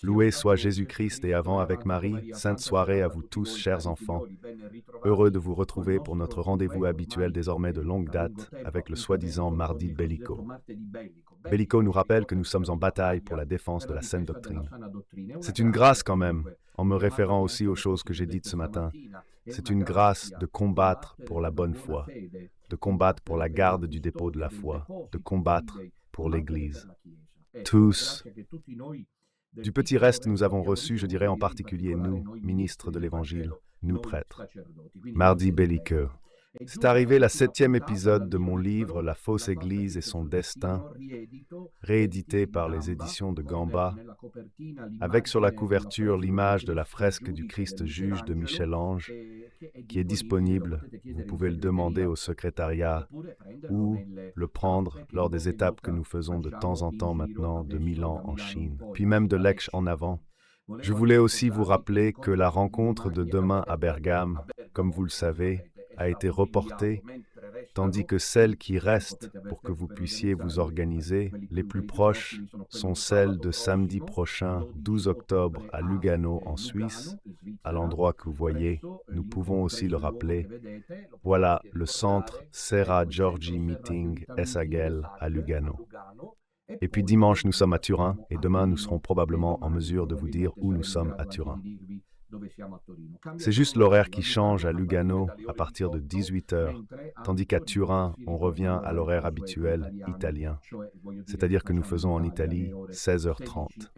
Loué soit Jésus-Christ et avant avec Marie, sainte soirée à vous tous, chers enfants. Heureux de vous retrouver pour notre rendez-vous habituel désormais de longue date avec le soi-disant mardi bellico. Bellico nous rappelle que nous sommes en bataille pour la défense de la saine doctrine. C'est une grâce quand même, en me référant aussi aux choses que j'ai dites ce matin. C'est une grâce de combattre pour la bonne foi, de combattre pour la garde du dépôt de la foi, de combattre pour l'Église. Tous. Du petit reste, nous avons reçu, je dirais en particulier nous, ministres de l'Évangile, nous prêtres. Mardi belliqueux. C'est arrivé la 7e épisode de mon livre La fausse Église et son destin, réédité par les éditions de Gamba, avec sur la couverture l'image de la fresque du Christ juge de Michel-Ange, qui est disponible, vous pouvez le demander au secrétariat ou le prendre lors des étapes que nous faisons de temps en temps maintenant de Milan en Chine, puis même de Lecce en avant. Je voulais aussi vous rappeler que la rencontre de demain à Bergame, comme vous le savez, a été reportée, tandis que celles qui restent pour que vous puissiez vous organiser, les plus proches, sont celles de samedi prochain, 12 octobre, à Lugano, en Suisse, à l'endroit que vous voyez. Nous pouvons aussi le rappeler. Voilà le centre Serra Giorgi Meeting Esagel à Lugano. Et puis dimanche, nous sommes à Turin, et demain, nous serons probablement en mesure de vous dire où nous sommes à Turin. C'est juste l'horaire qui change à Lugano à partir de 18 heures, tandis qu'à Turin, on revient à l'horaire habituel italien, c'est-à-dire que nous faisons en Italie 16h30.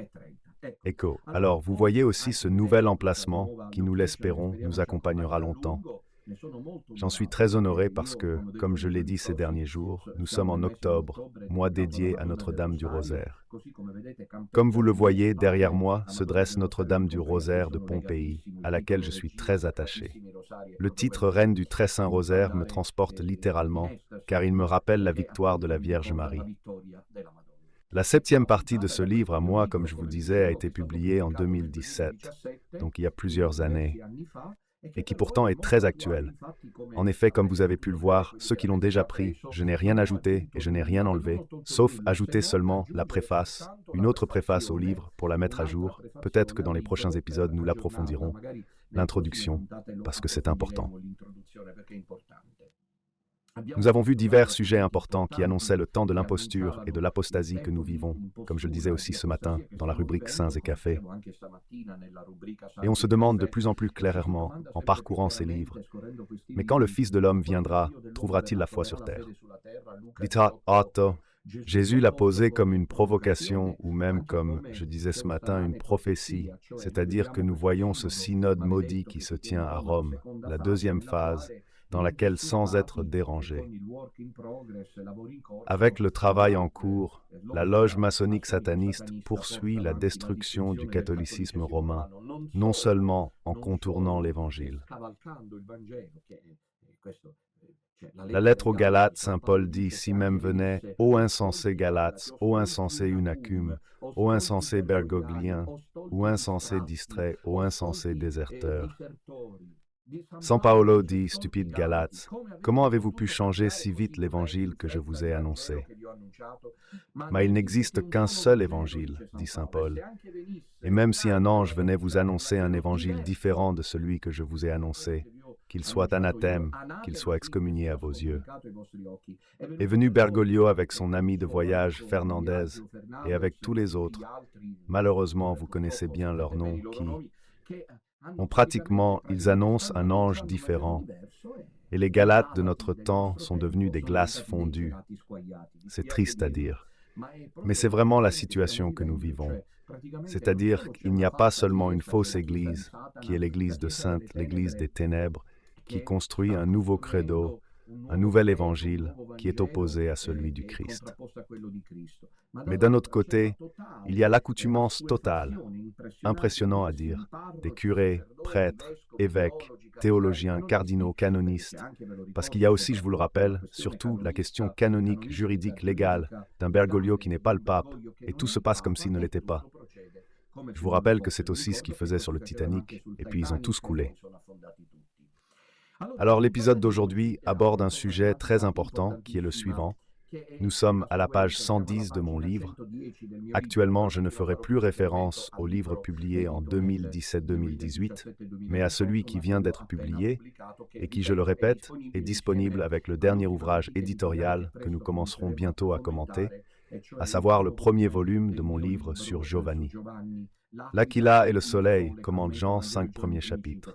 Ecco, alors vous voyez aussi ce nouvel emplacement qui, nous l'espérons, nous accompagnera longtemps. J'en suis très honoré parce que, comme je l'ai dit ces derniers jours, nous sommes en octobre, mois dédié à Notre-Dame du Rosaire. Comme vous le voyez, derrière moi se dresse Notre-Dame du Rosaire de Pompéi, à laquelle je suis très attaché. Le titre Reine du Très Saint Rosaire me transporte littéralement, car il me rappelle la victoire de la Vierge Marie. La 7e partie de ce livre, à moi, comme je vous disais, a été publiée en 2017, donc il y a plusieurs années, et qui pourtant est très actuel. En effet, comme vous avez pu le voir, ceux qui l'ont déjà pris, je n'ai rien ajouté et je n'ai rien enlevé, sauf ajouter seulement la préface, une autre préface au livre pour la mettre à jour. Peut-être que dans les prochains épisodes, nous l'approfondirons, l'introduction, parce que c'est important. Nous avons vu divers sujets importants qui annonçaient le temps de l'imposture et de l'apostasie que nous vivons, comme je le disais aussi ce matin dans la rubrique Saints et Cafés. Et on se demande de plus en plus clairement, en parcourant ces livres, mais quand le Fils de l'homme viendra, trouvera-t-il la foi sur terre? Dita Otto, Jésus l'a posé comme une provocation ou même comme, je disais ce matin, une prophétie, c'est-à-dire que nous voyons ce synode maudit qui se tient à Rome, la 2e phase, dans laquelle, sans être dérangé, avec le travail en cours, la loge maçonnique sataniste poursuit la destruction du catholicisme romain, non seulement en contournant l'Évangile. La lettre aux Galates, saint Paul dit, si même venait, ô insensés Galates, ô insensés Unacume, ô insensés Bergogliens, ou insensés distraits, ô insensés déserteurs. San Paolo dit, stupides Galates, comment avez-vous pu changer si vite l'évangile que je vous ai annoncé? Mais il n'existe qu'un seul évangile, dit saint Paul. Et même si un ange venait vous annoncer un évangile différent de celui que je vous ai annoncé, qu'il soit anathème, qu'il soit excommunié à vos yeux. Est venu Bergoglio avec son ami de voyage Fernandez et avec tous les autres. Malheureusement, vous connaissez bien leurs noms pratiquement, ils annoncent un ange différent. Et les Galates de notre temps sont devenus des glaces fondues. C'est triste à dire. Mais c'est vraiment la situation que nous vivons. C'est-à-dire qu'il n'y a pas seulement une fausse Église, qui est l'Église de Saintes, l'Église des ténèbres, qui construit un nouveau credo, un nouvel évangile qui est opposé à celui du Christ. Mais d'un autre côté, il y a l'accoutumance totale, impressionnant à dire, des curés, prêtres, évêques, théologiens, cardinaux, canonistes, parce qu'il y a aussi, je vous le rappelle, surtout la question canonique, juridique, légale d'un Bergoglio qui n'est pas le pape, et tout se passe comme s'il ne l'était pas. Je vous rappelle que c'est aussi ce qu'ils faisaient sur le Titanic, et puis ils ont tous coulé. Alors l'épisode d'aujourd'hui aborde un sujet très important qui est le suivant. Nous sommes à la page 110 de mon livre. Actuellement, je ne ferai plus référence au livre publié en 2017-2018, mais à celui qui vient d'être publié et qui, je le répète, est disponible avec le dernier ouvrage éditorial que nous commencerons bientôt à commenter, à savoir le premier volume de mon livre sur Giovanni. L'Aquila et le Soleil, commande Jean, 5 premiers chapitres.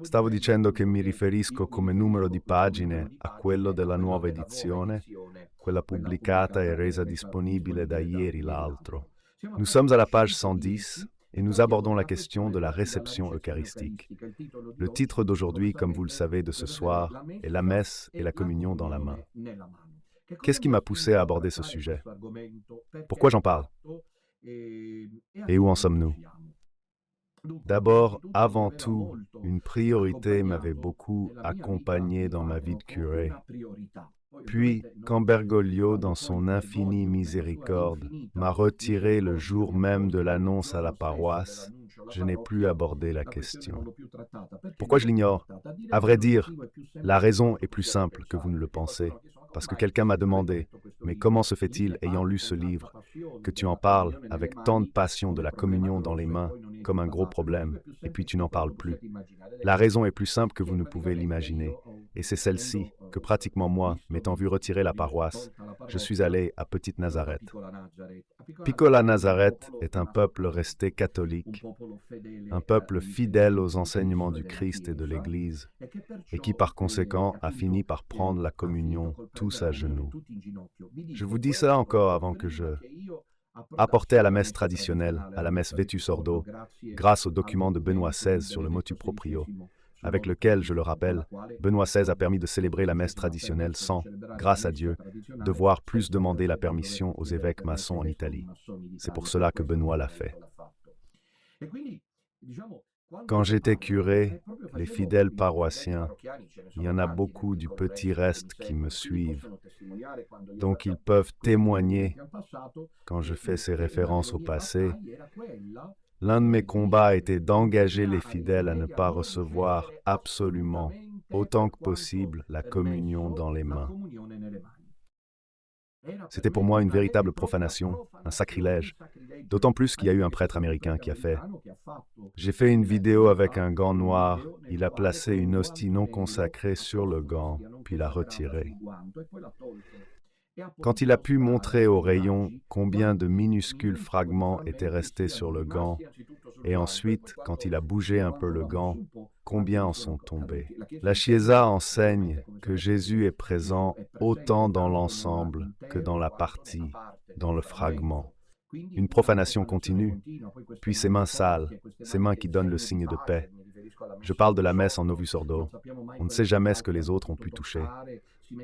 Stavo dicendo che mi riferisco come numero di pagine a quello della nuova edizione, quella pubblicata e resa disponibile da ieri l'altro. Nous sommes à la page 110 et nous abordons la question de la réception eucharistique. Le titre d'aujourd'hui, comme vous le savez, de ce soir, est la messe et la communion dans la main. Qu'est-ce qui m'a poussé à aborder ce sujet? Pourquoi j'en parle? Et où en sommes-nous? D'abord, avant tout, une priorité m'avait beaucoup accompagné dans ma vie de curé. Puis, quand Bergoglio, dans son infinie miséricorde, m'a retiré le jour même de l'annonce à la paroisse, je n'ai plus abordé la question. Pourquoi je l'ignore? À vrai dire, la raison est plus simple que vous ne le pensez, parce que quelqu'un m'a demandé « Mais comment se fait-il, ayant lu ce livre, que tu en parles avec tant de passion de la communion dans les mains, comme un gros problème, et puis tu n'en parles plus ?» La raison est plus simple que vous ne pouvez l'imaginer, et c'est celle-ci que pratiquement moi, m'étant vu retirer la paroisse, je suis allé à Petite Nazareth. Piccola Nazareth est un peuple resté catholique, un peuple fidèle aux enseignements du Christ et de l'Église, et qui par conséquent a fini par prendre la communion tous à genoux. Je vous dis ça encore avant que je apportais à la messe traditionnelle, à la messe Vetus Ordo, grâce au document de Benoît XVI sur le motu proprio, avec lequel, je le rappelle, Benoît XVI a permis de célébrer la messe traditionnelle sans, grâce à Dieu, devoir plus demander la permission aux évêques maçons en Italie. C'est pour cela que Benoît l'a fait. Quand j'étais curé, les fidèles paroissiens, il y en a beaucoup du petit reste qui me suivent, donc ils peuvent témoigner, quand je fais ces références au passé, l'un de mes combats était d'engager les fidèles à ne pas recevoir absolument, autant que possible, la communion dans les mains. C'était pour moi une véritable profanation, un sacrilège, d'autant plus qu'il y a eu un prêtre américain qui a fait « J'ai fait une vidéo avec un gant noir, il a placé une hostie non consacrée sur le gant, puis l'a retirée. » Quand il a pu montrer au rayon combien de minuscules fragments étaient restés sur le gant, et ensuite, quand il a bougé un peu le gant, combien en sont tombés. La Chiesa enseigne que Jésus est présent autant dans l'ensemble que dans la partie, dans le fragment. Une profanation continue, puis ses mains sales, ses mains qui donnent le signe de paix. Je parle de la messe en Novus Ordo. On ne sait jamais ce que les autres ont pu toucher.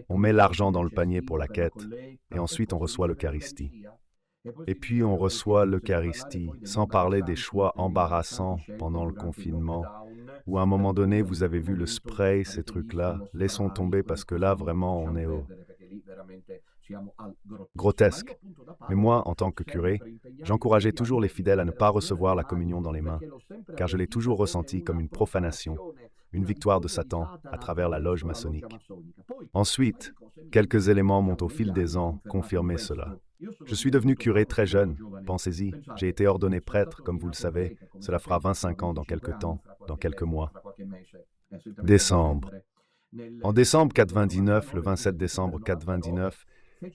On met l'argent dans le panier pour la quête, et ensuite on reçoit l'Eucharistie. Et puis on reçoit l'Eucharistie, sans parler des choix embarrassants pendant le confinement, où à un moment donné vous avez vu le spray, ces trucs-là, laissons tomber parce que là vraiment on est au grotesque. Mais moi, en tant que curé, j'encourageais toujours les fidèles à ne pas recevoir la communion dans les mains, car je l'ai toujours ressenti comme une profanation, une victoire de Satan à travers la loge maçonnique. Ensuite, quelques éléments m'ont au fil des ans confirmé cela. Je suis devenu curé très jeune, pensez-y, j'ai été ordonné prêtre, comme vous le savez, cela fera 25 ans dans quelques temps, dans quelques mois. Décembre. En décembre 99, le 27 décembre 99,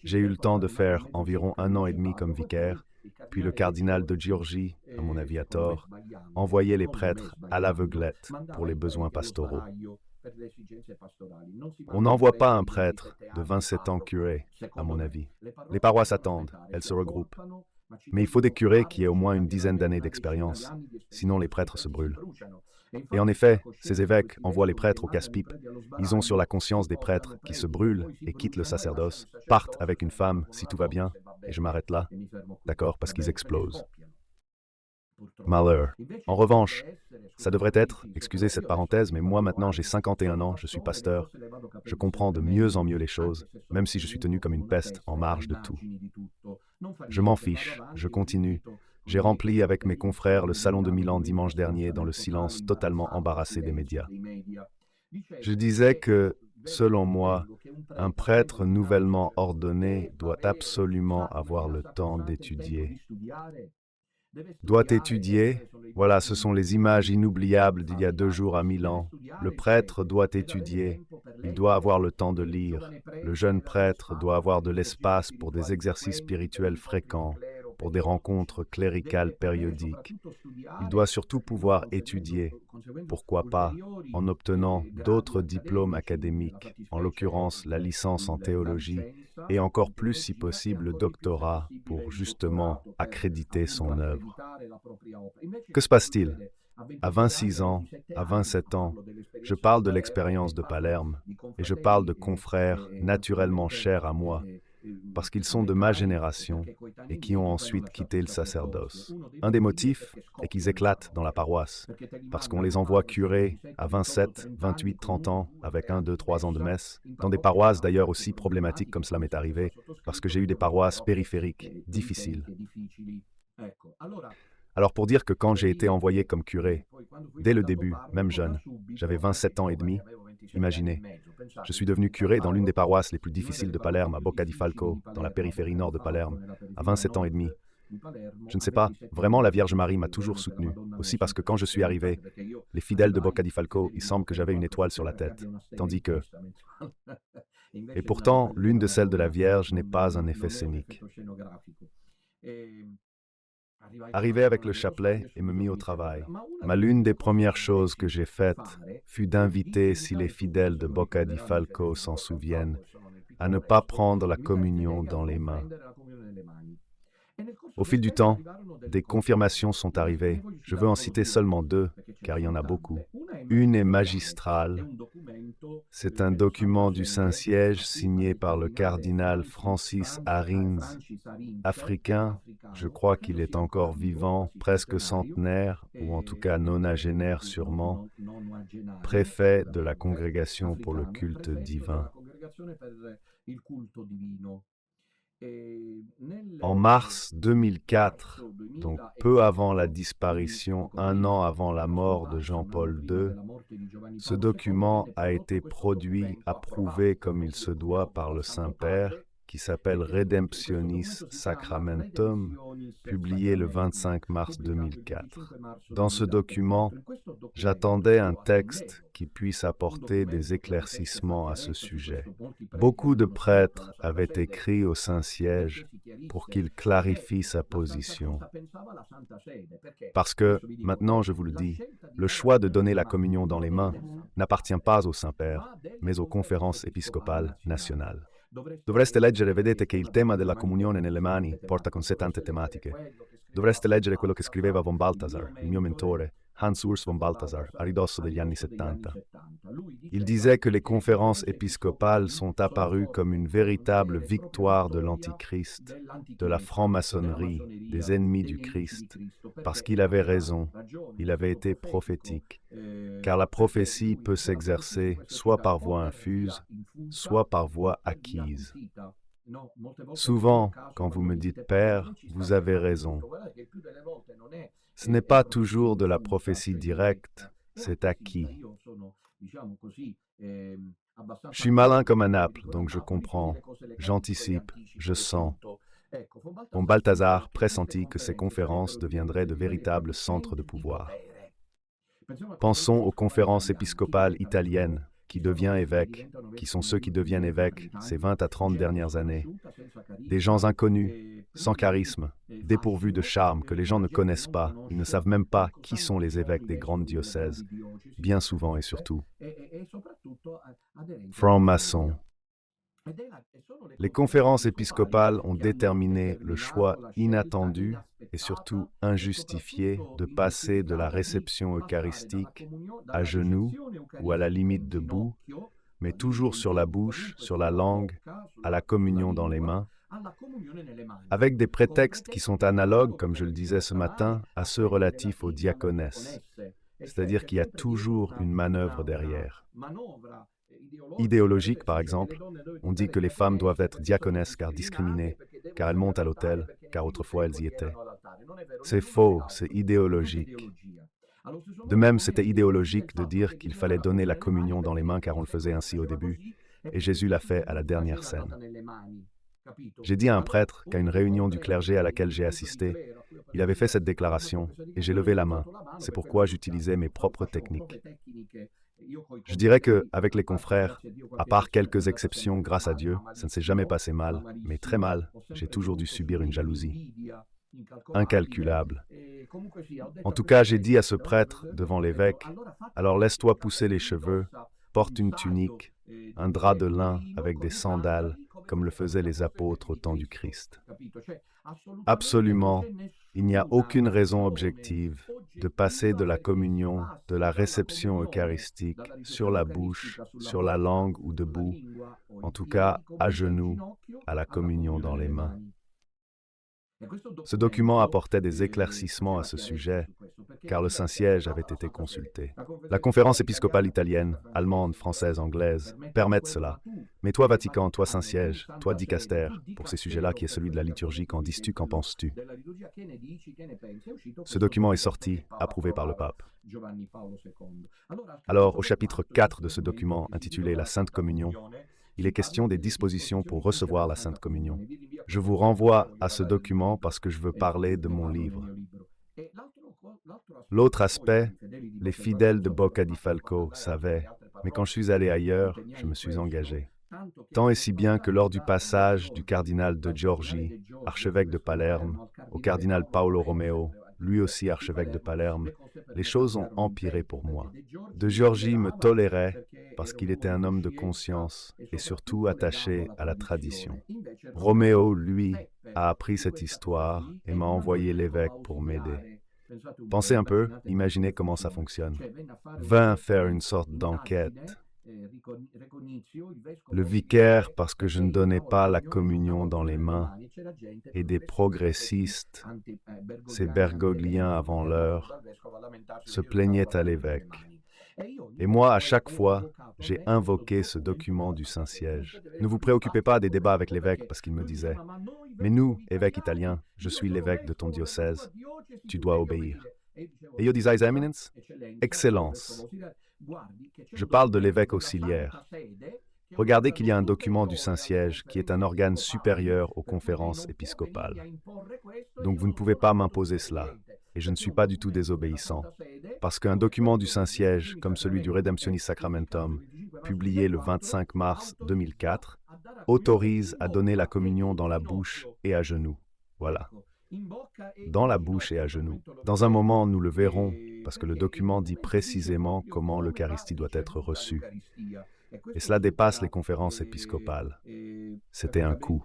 j'ai eu le temps de faire environ 1 an et demi comme vicaire, puis le cardinal de Giorgi, à mon avis à tort, envoyait les prêtres à l'aveuglette pour les besoins pastoraux. On n'envoie pas un prêtre de 27 ans curé, à mon avis. Les paroisses attendent, elles se regroupent. Mais il faut des curés qui aient au moins une dizaine d'années d'expérience, sinon les prêtres se brûlent. Et en effet, ces évêques envoient les prêtres au casse-pipe. Ils ont sur la conscience des prêtres qui se brûlent et quittent le sacerdoce, partent avec une femme, si tout va bien, et je m'arrête là, d'accord, parce qu'ils explosent. Malheur. En revanche, ça devrait être, excusez cette parenthèse, mais moi maintenant j'ai 51 ans, je suis pasteur, je comprends de mieux en mieux les choses, même si je suis tenu comme une peste en marge de tout. Je m'en fiche, je continue. J'ai rempli avec mes confrères le salon de Milan dimanche dernier dans le silence totalement embarrassé des médias. Je disais que Selon moi, un prêtre nouvellement ordonné doit absolument avoir le temps d'étudier. Doit étudier, voilà, ce sont les images inoubliables d'il y a 2 jours à Milan. Le prêtre doit étudier, il doit avoir le temps de lire. Le jeune prêtre doit avoir de l'espace pour des exercices spirituels fréquents, pour des rencontres cléricales périodiques. Il doit surtout pouvoir étudier, pourquoi pas, en obtenant d'autres diplômes académiques, en l'occurrence la licence en théologie, et encore plus si possible le doctorat pour justement accréditer son œuvre. Que se passe-t-il? À 26 ans, à 27 ans, je parle de l'expérience de Palerme et je parle de confrères naturellement chers à moi, parce qu'ils sont de ma génération et qui ont ensuite quitté le sacerdoce. Un des motifs est qu'ils éclatent dans la paroisse, parce qu'on les envoie curer à 27, 28, 30 ans, avec 1, 2, 3 ans de messe, dans des paroisses d'ailleurs aussi problématiques comme cela m'est arrivé, parce que j'ai eu des paroisses périphériques, difficiles. Alors pour dire que quand j'ai été envoyé comme curé, dès le début, même jeune, j'avais 27 ans et demi, imaginez, je suis devenu curé dans l'une des paroisses les plus difficiles de Palerme, à Bocca di Falco, dans la périphérie nord de Palerme, à 27 ans et demi. Je ne sais pas, vraiment la Vierge Marie m'a toujours soutenu, aussi parce que quand je suis arrivé, les fidèles de Bocca di Falco, il semble que j'avais une étoile sur la tête, tandis que... Et pourtant, l'une de celles de la Vierge n'est pas un effet scénique. Arrivé avec le chapelet et me mis au travail. L'une des premières choses que j'ai faites fut d'inviter, si les fidèles de Bocca di Falco s'en souviennent, à ne pas prendre la communion dans les mains. Au fil du temps, des confirmations sont arrivées. Je veux en citer seulement 2, car il y en a beaucoup. Une est magistrale. C'est un document du Saint-Siège signé par le cardinal Francis Arinze, africain. Je crois qu'il est encore vivant, presque centenaire, ou en tout cas nonagénaire sûrement, préfet de la Congrégation pour le culte divin. En mars 2004, donc peu avant la disparition, 1 an avant la mort de Jean-Paul II, ce document a été produit, approuvé comme il se doit par le Saint-Père, qui s'appelle Redemptionis Sacramentum, publié le 25 mars 2004. Dans ce document, j'attendais un texte qui puisse apporter des éclaircissements à ce sujet. Beaucoup de prêtres avaient écrit au Saint-Siège pour qu'il clarifie sa position. Parce que, maintenant je vous le dis, le choix de donner la communion dans les mains n'appartient pas au Saint-Père, mais aux conférences épiscopales nationales. Dovreste leggere, vedete che il tema della comunione nelle mani porta con sé tante tematiche. Dovreste leggere quello che scriveva von Balthasar, il mio mentore, Hans Urs von Balthasar, a ridosso degli anni 70. Il disait que les conférences épiscopales sont apparues comme une véritable victoire de l'Antichrist, de la franc-maçonnerie, des ennemis du Christ, parce qu'il avait raison, il avait été prophétique. Car la prophétie peut s'exercer soit par voie infuse, soit par voie acquise. Souvent, quand vous me dites « Père », vous avez raison. Ce n'est pas toujours de la prophétie directe, c'est acquis. Je suis malin comme un apple, donc je comprends, j'anticipe, je sens. Von Balthasar pressentit que ces conférences deviendraient de véritables centres de pouvoir. Pensons aux conférences épiscopales italiennes, qui devient évêque, qui sont ceux qui deviennent évêques ces 20 à 30 dernières années. Des gens inconnus, sans charisme, dépourvus de charme, que les gens ne connaissent pas, ils ne savent même pas qui sont les évêques des grandes diocèses, bien souvent et surtout. Francs-maçons. Les conférences épiscopales ont déterminé le choix inattendu et surtout injustifié de passer de la réception eucharistique à genoux ou à la limite debout, mais toujours sur la bouche, sur la langue, à la communion dans les mains, avec des prétextes qui sont analogues, comme je le disais ce matin, à ceux relatifs aux diaconesses. C'est-à-dire qu'il y a toujours une manœuvre derrière. Idéologique, par exemple, on dit que les femmes doivent être diaconesses car discriminées, car elles montent à l'autel, car autrefois elles y étaient. C'est faux, c'est idéologique. De même, c'était idéologique de dire qu'il fallait donner la communion dans les mains car on le faisait ainsi au début, et Jésus l'a fait à la dernière scène. J'ai dit à un prêtre qu'à une réunion du clergé à laquelle j'ai assisté, il avait fait cette déclaration, et j'ai levé la main. C'est pourquoi j'utilisais mes propres techniques. Je dirais qu'avec les confrères, à part quelques exceptions, grâce à Dieu, ça ne s'est jamais passé mal, mais très mal, j'ai toujours dû subir une jalousie incalculable. En tout cas, j'ai dit à ce prêtre devant l'évêque, alors laisse-toi pousser les cheveux, porte une tunique, un drap de lin avec des sandales, comme le faisaient les apôtres au temps du Christ. Absolument, il n'y a aucune raison objective de passer de la communion, de la réception eucharistique, sur la bouche, sur la langue ou debout, en tout cas à genoux, à la communion dans les mains. Ce document apportait des éclaircissements à ce sujet, car le Saint-Siège avait été consulté. La conférence épiscopale italienne, allemande, française, anglaise, permettent cela. Mais toi, Vatican, toi, Saint-Siège, toi, Dicaster, pour ces sujets-là qui est celui de la liturgie, qu'en dis-tu, qu'en penses-tu? Ce document est sorti, approuvé par le pape. Alors, au chapitre 4 de ce document, intitulé « La Sainte Communion », il est question des dispositions pour recevoir la Sainte Communion. Je vous renvoie à ce document parce que je veux parler de mon livre. L'autre aspect, les fidèles de Bocca di Falco savaient, mais quand je suis allé ailleurs, je me suis engagé. Tant et si bien que lors du passage du cardinal de Giorgi, archevêque de Palerme, au cardinal Paolo Romeo, lui aussi archevêque de Palerme, les choses ont empiré pour moi. De Giorgi me tolérait parce qu'il était un homme de conscience et surtout attaché à la tradition. Romeo, lui, a appris cette histoire et m'a envoyé l'évêque pour m'aider. Pensez un peu, imaginez comment ça fonctionne. Vint faire une sorte d'enquête. Le vicaire, parce que je ne donnais pas la communion dans les mains, et des progressistes, ces bergogliens avant l'heure, se plaignaient à l'évêque. Et moi, à chaque fois, j'ai invoqué ce document du Saint-Siège. Ne vous préoccupez pas des débats avec l'évêque, parce qu'il me disait, « Mais nous, évêque italien, je suis l'évêque de ton diocèse, tu dois obéir. » Et io disais, Eminence, Excellence. Je parle de l'évêque auxiliaire. Regardez qu'il y a un document du Saint-Siège qui est un organe supérieur aux conférences épiscopales. Donc vous ne pouvez pas m'imposer cela, et je ne suis pas du tout désobéissant, parce qu'un document du Saint-Siège, comme celui du Redemptionis Sacramentum, publié le 25 mars 2004, autorise à donner la communion dans la bouche et à genoux. Voilà. Dans la bouche et à genoux. Dans un moment, nous le verrons, parce que le document dit précisément comment l'Eucharistie doit être reçue. Et cela dépasse les conférences épiscopales. C'était un coup.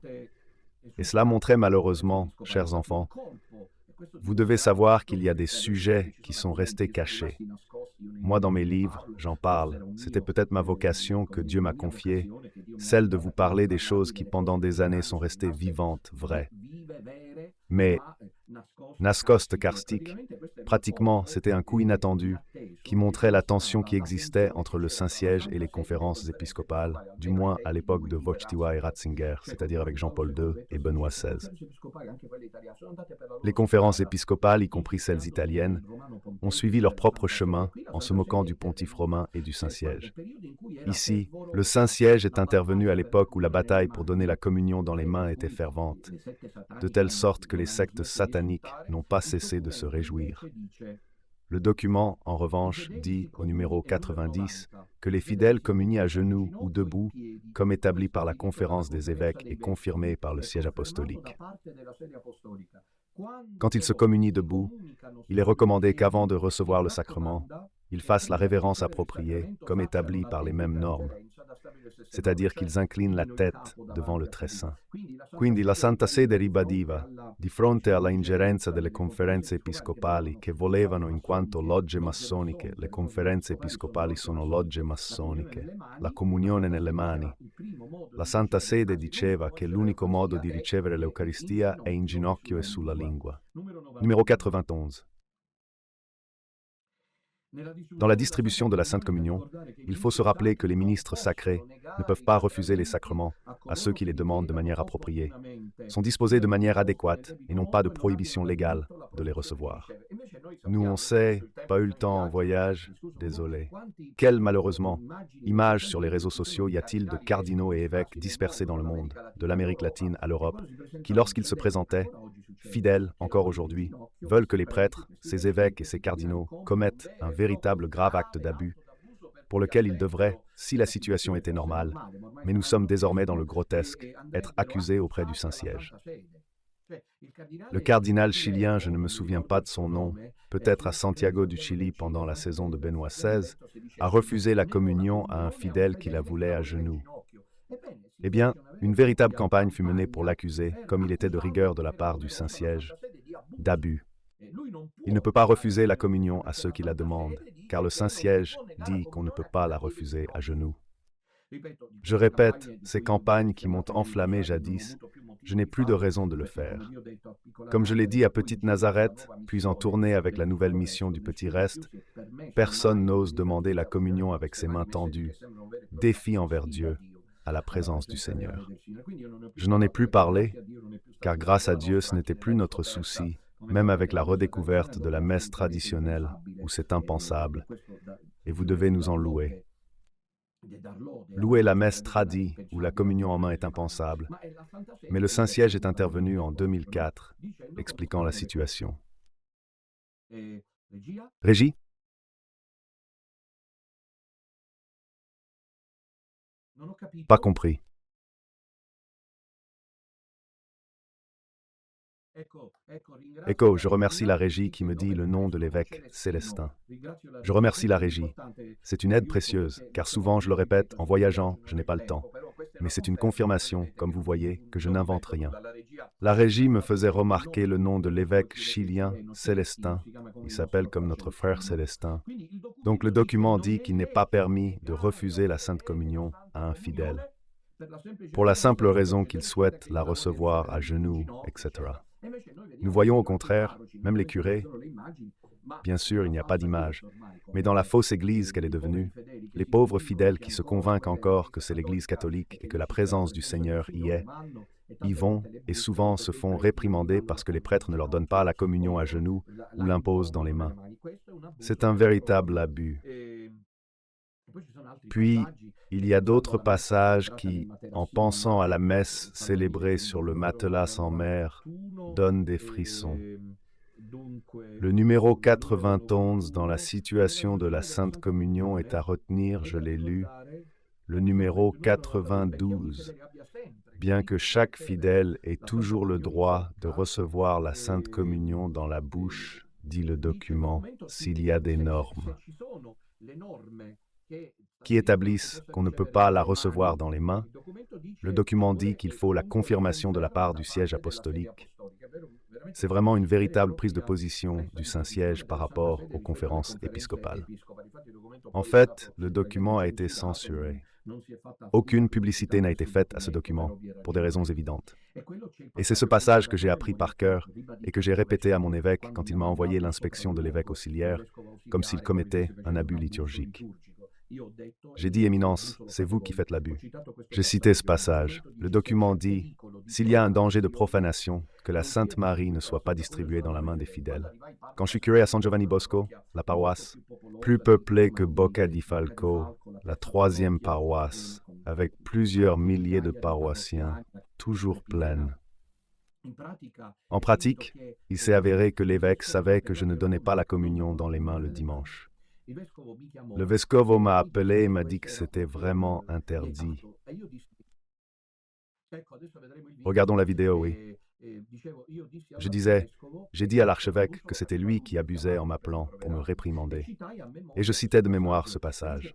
Et cela montrait malheureusement, chers enfants, vous devez savoir qu'il y a des sujets qui sont restés cachés. Moi, dans mes livres, j'en parle. C'était peut-être ma vocation que Dieu m'a confiée, celle de vous parler des choses qui pendant des années sont restées vivantes, vraies. Mais nascoste karstique, pratiquement, c'était un coup inattendu qui montrait la tension qui existait entre le Saint-Siège et les conférences épiscopales, du moins à l'époque de Wojtyła et Ratzinger, c'est-à-dire avec Jean-Paul II et Benoît XVI. Les conférences épiscopales, y compris celles italiennes, ont suivi leur propre chemin en se moquant du pontife romain et du Saint-Siège. Ici, le Saint-Siège est intervenu à l'époque où la bataille pour donner la communion dans les mains était fervente, de telle sorte que les sectes sataniques n'ont pas cessé de se réjouir. Le document, en revanche, dit, au numéro 90, que les fidèles communient à genoux ou debout, comme établi par la conférence des évêques et confirmé par le siège apostolique. Quand ils se communient debout, il est recommandé qu'avant de recevoir le sacrement, ils fassent la révérence appropriée, comme établie par les mêmes normes, c'est-à-dire qu'ils inclinent la tête devant le très saint. Quindi la Santa Sede ribadiva, di fronte alla ingerenza delle conferenze episcopali che volevano in quanto logge massoniche, le conferenze episcopali sono logge massoniche, la comunione nelle mani. La Santa Sede diceva che l'unico modo di ricevere l'Eucaristia è in ginocchio e sulla lingua. Numéro 91. Dans la distribution de la Sainte Communion, il faut se rappeler que les ministres sacrés ne peuvent pas refuser les sacrements à ceux qui les demandent de manière appropriée, sont disposés de manière adéquate et n'ont pas de prohibition légale de les recevoir. Nous, on sait, pas eu le temps en voyage, désolé. Quelle, malheureusement, image sur les réseaux sociaux y a-t-il de cardinaux et évêques dispersés dans le monde, de l'Amérique latine à l'Europe, qui, lorsqu'ils se présentaient, fidèles encore aujourd'hui, veulent que les prêtres, ces évêques et ces cardinaux commettent un véritable grave acte d'abus, pour lequel ils devraient, si la situation était normale, mais nous sommes désormais dans le grotesque, être accusés auprès du Saint-Siège. Le cardinal chilien, je ne me souviens pas de son nom, peut-être à Santiago du Chili pendant la saison de Benoît XVI, a refusé la communion à un fidèle qui la voulait à genoux. Eh bien, une véritable campagne fut menée pour l'accuser, comme il était de rigueur de la part du Saint-Siège, d'abus. Il ne peut pas refuser la communion à ceux qui la demandent, car le Saint-Siège dit qu'on ne peut pas la refuser à genoux. Je répète, ces campagnes qui m'ont enflammé jadis, je n'ai plus de raison de le faire. Comme je l'ai dit à Petite Nazareth, puis en tournée avec la nouvelle mission du Petit Reste, personne n'ose demander la communion avec ses mains tendues, défi envers Dieu, à la présence du Seigneur. Je n'en ai plus parlé, car grâce à Dieu, ce n'était plus notre souci, même avec la redécouverte de la messe traditionnelle, où c'est impensable, et vous devez nous en louer. Louer la messe tradie, où la communion en main est impensable. Mais le Saint-Siège est intervenu en 2004, expliquant la situation. Régie? Pas compris. Écho, je remercie la régie qui me dit le nom de l'évêque Célestin. Je remercie la régie. C'est une aide précieuse, car souvent, je le répète, en voyageant, je n'ai pas le temps. Mais c'est une confirmation, comme vous voyez, que je n'invente rien. La régie me faisait remarquer le nom de l'évêque chilien Célestin. Il s'appelle comme notre frère Célestin. Donc le document dit qu'il n'est pas permis de refuser la Sainte Communion à un fidèle, pour la simple raison qu'il souhaite la recevoir à genoux, etc. Nous voyons au contraire, même les curés, bien sûr il n'y a pas d'image, mais dans la fausse Église qu'elle est devenue, les pauvres fidèles qui se convainquent encore que c'est l'Église catholique et que la présence du Seigneur y est, y vont et souvent se font réprimander parce que les prêtres ne leur donnent pas la communion à genoux ou l'imposent dans les mains. C'est un véritable abus. Puis, il y a d'autres passages qui, en pensant à la messe célébrée sur le matelas sans mer, donnent des frissons. Le numéro 91 dans la situation de la Sainte Communion est à retenir, je l'ai lu, le numéro 92, bien que chaque fidèle ait toujours le droit de recevoir la Sainte Communion dans la bouche, dit le document, s'il y a des normes qui établissent qu'on ne peut pas la recevoir dans les mains, le document dit qu'il faut la confirmation de la part du siège apostolique. C'est vraiment une véritable prise de position du Saint-Siège par rapport aux conférences épiscopales. En fait, le document a été censuré. Aucune publicité n'a été faite à ce document, pour des raisons évidentes. Et c'est ce passage que j'ai appris par cœur et que j'ai répété à mon évêque quand il m'a envoyé l'inspection de l'évêque auxiliaire, comme s'il commettait un abus liturgique. J'ai dit, Éminence, c'est vous qui faites l'abus. J'ai cité ce passage. Le document dit, s'il y a un danger de profanation, que la Sainte Marie ne soit pas distribuée dans la main des fidèles. Quand je suis curé à San Giovanni Bosco, la paroisse, plus peuplée que Bocca di Falco, la 3e paroisse, avec plusieurs milliers de paroissiens, toujours pleine. En pratique, il s'est avéré que l'évêque savait que je ne donnais pas la communion dans les mains le dimanche. Le vescovo m'a appelé et m'a dit que c'était vraiment interdit. Regardons la vidéo, oui. Je disais, j'ai dit à l'archevêque que c'était lui qui abusait en m'appelant pour me réprimander. Et je citais de mémoire ce passage.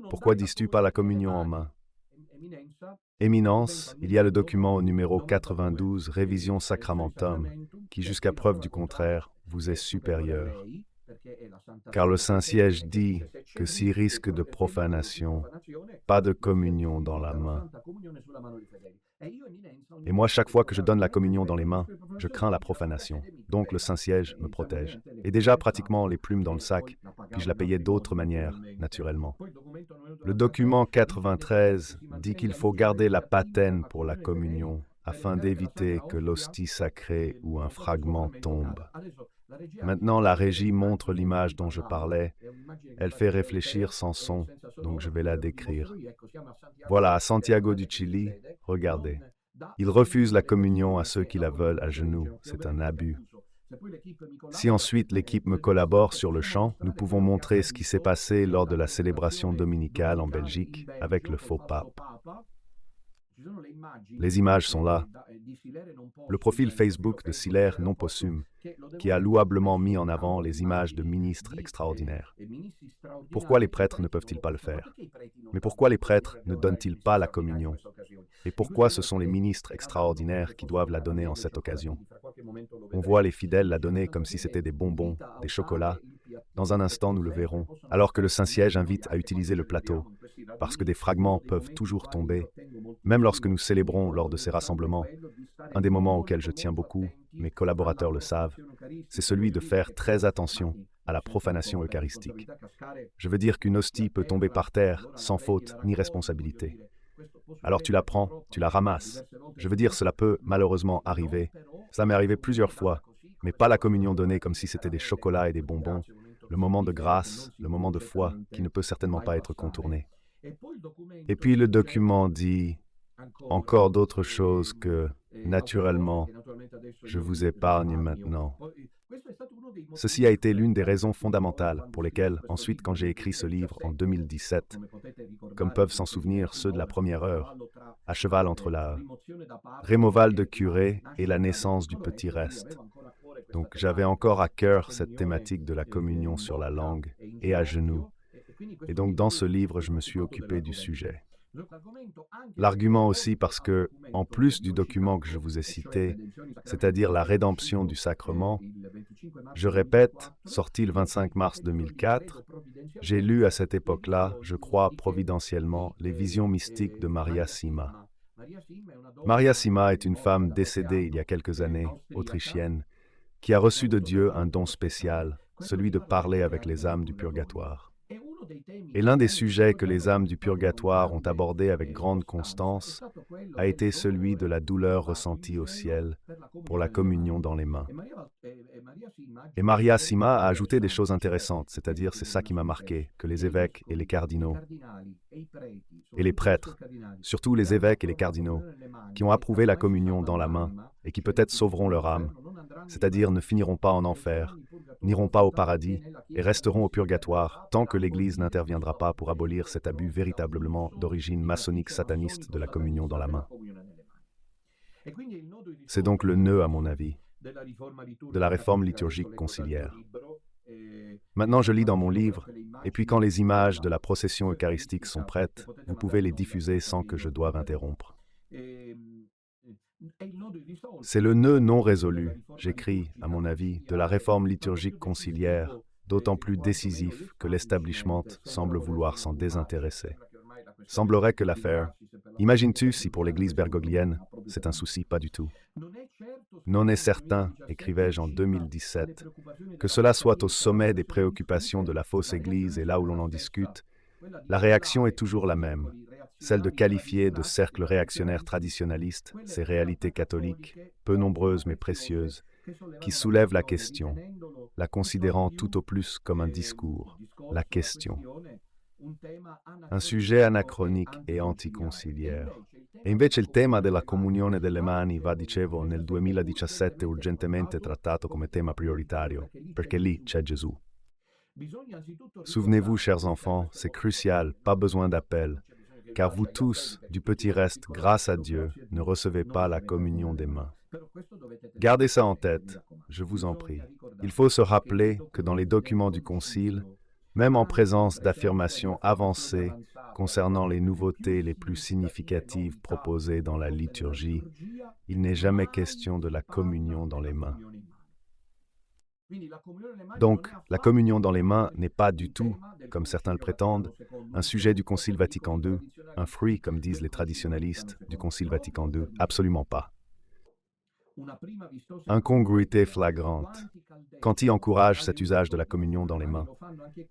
Pourquoi dis-tu pas la communion en main? Éminence, il y a le document au numéro 92, Révision Sacramentum, qui jusqu'à preuve du contraire vous est supérieur. Car le Saint-Siège dit que s'il risque de profanation, pas de communion dans la main. Et moi, chaque fois que je donne la communion dans les mains, je crains la profanation. Donc le Saint-Siège me protège. Et déjà pratiquement les plumes dans le sac, puis je la payais d'autres manières, naturellement. Le document 93 dit qu'il faut garder la patène pour la communion, afin d'éviter que l'hostie sacrée ou un fragment tombe. Maintenant, la régie montre l'image dont je parlais. Elle fait réfléchir sans son, donc je vais la décrire. Voilà, à Santiago du Chili, regardez. Il refuse la communion à ceux qui la veulent à genoux. C'est un abus. Si ensuite l'équipe me collabore sur le champ, nous pouvons montrer ce qui s'est passé lors de la célébration dominicale en Belgique avec le faux pape. Les images sont là. Le profil Facebook de Silaire non possume, qui a louablement mis en avant les images de ministres extraordinaires. Pourquoi les prêtres ne peuvent-ils pas le faire? Mais pourquoi les prêtres ne donnent-ils pas la communion? Et pourquoi ce sont les ministres extraordinaires qui doivent la donner en cette occasion? On voit les fidèles la donner comme si c'était des bonbons, des chocolats. Dans un instant, nous le verrons, alors que le Saint-Siège invite à utiliser le plateau, parce que des fragments peuvent toujours tomber, même lorsque nous célébrons lors de ces rassemblements. Un des moments auxquels je tiens beaucoup, mes collaborateurs le savent, c'est celui de faire très attention à la profanation eucharistique. Je veux dire qu'une hostie peut tomber par terre sans faute ni responsabilité. Alors tu la prends, tu la ramasses. Je veux dire, cela peut malheureusement arriver. Ça m'est arrivé plusieurs fois, mais pas la communion donnée comme si c'était des chocolats et des bonbons. Le moment de grâce, le moment de foi, qui ne peut certainement pas être contourné. Et puis le document dit encore d'autres choses que, naturellement, je vous épargne maintenant. Ceci a été l'une des raisons fondamentales pour lesquelles, ensuite, quand j'ai écrit ce livre en 2017, comme peuvent s'en souvenir ceux de la première heure, à cheval entre la rémoval de curé et la naissance du petit reste. Donc j'avais encore à cœur cette thématique de la communion sur la langue et à genoux. Et donc dans ce livre, je me suis occupé du sujet. L'argument aussi parce que, en plus du document que je vous ai cité, c'est-à-dire la rédemption du sacrement, je répète, sorti le 25 mars 2004, j'ai lu à cette époque-là, je crois providentiellement, les visions mystiques de Maria Sima. Maria Sima est une femme décédée il y a quelques années, autrichienne, qui a reçu de Dieu un don spécial, celui de parler avec les âmes du purgatoire. Et l'un des sujets que les âmes du purgatoire ont abordé avec grande constance a été celui de la douleur ressentie au ciel pour la communion dans les mains. Et Maria Sima a ajouté des choses intéressantes, c'est-à-dire, c'est ça qui m'a marqué, que les évêques et les cardinaux et les prêtres, surtout les évêques et les cardinaux, qui ont approuvé la communion dans la main et qui peut-être sauveront leur âme, c'est-à-dire ne finiront pas en enfer, n'iront pas au paradis et resteront au purgatoire tant que l'Église n'interviendra pas pour abolir cet abus véritablement d'origine maçonnique sataniste de la communion dans la main. C'est donc le nœud, à mon avis, de la réforme liturgique conciliaire. Maintenant, je lis dans mon livre, et puis quand les images de la procession eucharistique sont prêtes, vous pouvez les diffuser sans que je doive interrompre. C'est le nœud non résolu, j'écris, à mon avis, de la réforme liturgique conciliaire, d'autant plus décisif que l'establishment semble vouloir s'en désintéresser. Semblerait que l'affaire, imagines-tu si pour l'Église bergoglienne, c'est un souci, pas du tout. Non est certain, écrivais-je en 2017, que cela soit au sommet des préoccupations de la fausse Église et là où l'on en discute, la réaction est toujours la même, celle de qualifier de cercle réactionnaire traditionnaliste ces réalités catholiques, peu nombreuses mais précieuses, qui soulèvent la question, la considérant tout au plus comme un discours, la question. Un sujet anacronique e anticonciliaire. E invece il tema della comunione delle mani va, dicevo, nel 2017 urgentemente trattato come tema prioritario, perché lì c'è Gesù. Souvenez-vous, chers enfants, c'est crucial, pas besoin d'appel, car vous tous, du petit reste, grâce à Dieu, ne recevez pas la communion des mains. Gardez ça en tête, je vous en prie. Il faut se rappeler que dans les documents du Concile, même en présence d'affirmations avancées concernant les nouveautés les plus significatives proposées dans la liturgie, il n'est jamais question de la communion dans les mains. Donc, la communion dans les mains n'est pas du tout, comme certains le prétendent, un sujet du Concile Vatican II, un fruit, comme disent les traditionalistes, du Concile Vatican II, absolument pas. Incongruité flagrante. Canty encourage cet usage de la communion dans les mains.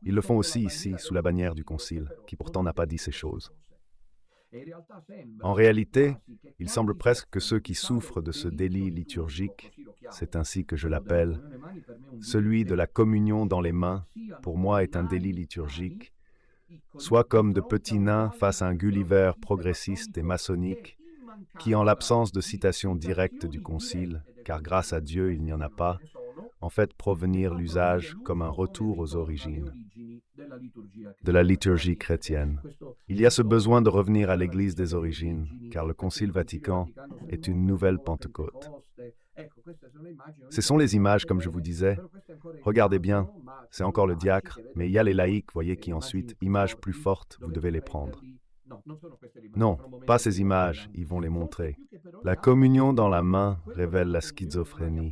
Ils le font aussi ici, sous la bannière du Concile, qui pourtant n'a pas dit ces choses. En réalité, il semble presque que ceux qui souffrent de ce délit liturgique, c'est ainsi que je l'appelle, celui de la communion dans les mains, pour moi est un délit liturgique, soit comme de petits nains face à un Gulliver progressiste et maçonnique, qui, en l'absence de citation directe du Concile, car grâce à Dieu il n'y en a pas, en fait provenir l'usage comme un retour aux origines de la liturgie chrétienne. Il y a ce besoin de revenir à l'Église des origines, car le Concile Vatican est une nouvelle Pentecôte. Ce sont les images, comme je vous disais. Regardez bien, c'est encore le diacre, mais il y a les laïcs, voyez, qui ensuite, images plus fortes, vous devez les prendre. Non, pas ces images, ils vont les montrer. La communion dans la main révèle la schizophrénie,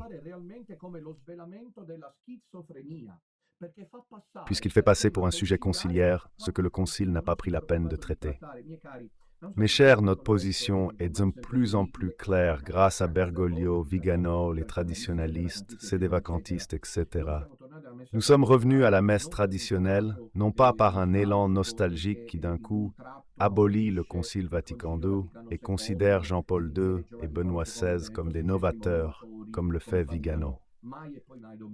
puisqu'il fait passer pour un sujet conciliaire ce que le Concile n'a pas pris la peine de traiter. Mes chers, notre position est de plus en plus claire grâce à Bergoglio, Vigano, les traditionalistes, sédévacantistes, etc. Nous sommes revenus à la messe traditionnelle, non pas par un élan nostalgique qui d'un coup abolit le Concile Vatican II et considère Jean-Paul II et Benoît XVI comme des novateurs, comme le fait Vigano.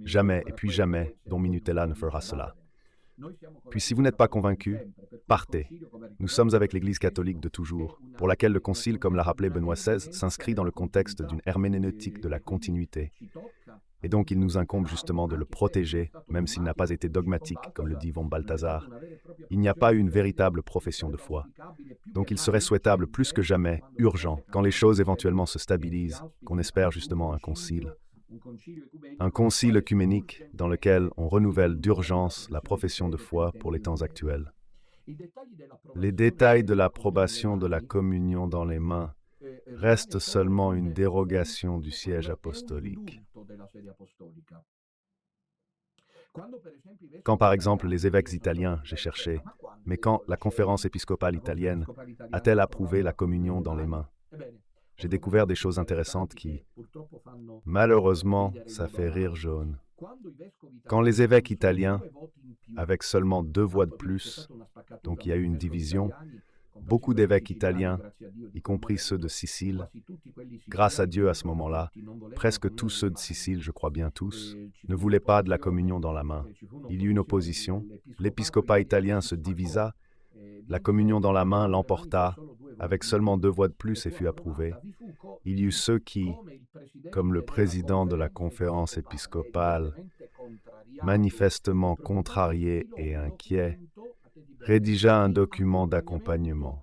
Jamais et puis jamais, Don Minutella ne fera cela. Puis si vous n'êtes pas convaincu, partez. Nous sommes avec l'Église catholique de toujours, pour laquelle le Concile, comme l'a rappelé Benoît XVI, s'inscrit dans le contexte d'une herméneutique de la continuité. Et donc il nous incombe justement de le protéger, même s'il n'a pas été dogmatique, comme le dit von Balthasar. Il n'y a pas eu une véritable profession de foi. Donc il serait souhaitable plus que jamais, urgent, quand les choses éventuellement se stabilisent, qu'on espère justement un concile. Un concile œcuménique dans lequel on renouvelle d'urgence la profession de foi pour les temps actuels. Les détails de l'approbation de la communion dans les mains restent seulement une dérogation du siège apostolique. Quand par exemple les évêques italiens, j'ai cherché, mais quand la conférence épiscopale italienne a-t-elle approuvé la communion dans les mains? J'ai découvert des choses intéressantes qui, malheureusement, ça fait rire jaune. Quand les évêques italiens, avec seulement 2 voix de plus, donc il y a eu une division, beaucoup d'évêques italiens, y compris ceux de Sicile, grâce à Dieu à ce moment-là, presque tous ceux de Sicile, je crois bien tous, ne voulaient pas de la communion dans la main. Il y eut une opposition, l'épiscopat italien se divisa, la communion dans la main l'emporta, avec seulement 2 voix de plus et fut approuvée. Il y eut ceux qui, comme le président de la conférence épiscopale, manifestement contrarié et inquiet, rédigea un document d'accompagnement.